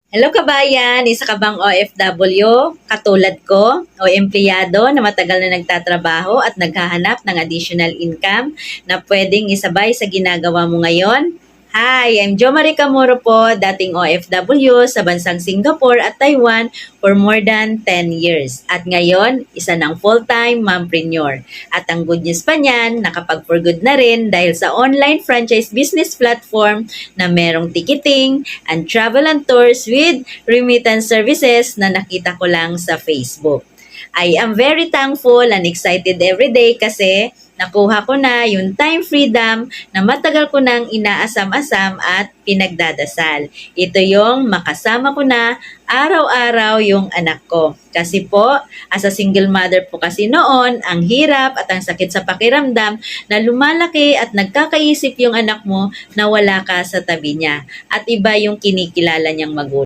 Hello kabayan, isa ka bang OFW katulad ko o empleyado na matagal na nagtatrabaho at naghahanap ng additional income na pwedeng isabay sa ginagawa mo ngayon? Hi, I'm Jo Marie Camoro po, dating OFW sa bansang Singapore at Taiwan for more than 10 years. At ngayon, isa ng full-time mompreneur. At ang good news pa niyan, nakapag-for good na rin dahil sa online franchise business platform na merong ticketing and travel and tours with remittance services na nakita ko lang sa Facebook. I am very thankful and excited every day kasi nakuha ko na yung time freedom na matagal ko nang inaasam-asam at pinagdadasal. Ito yung makasama ko na araw-araw yung anak ko. Kasi po, as a single mother po kasi noon, ang hirap at ang sakit sa pakiramdam na lumalaki at nagkakaisip yung anak mo na wala ka sa tabi niya. At iba yung kinikilala niyang magulang.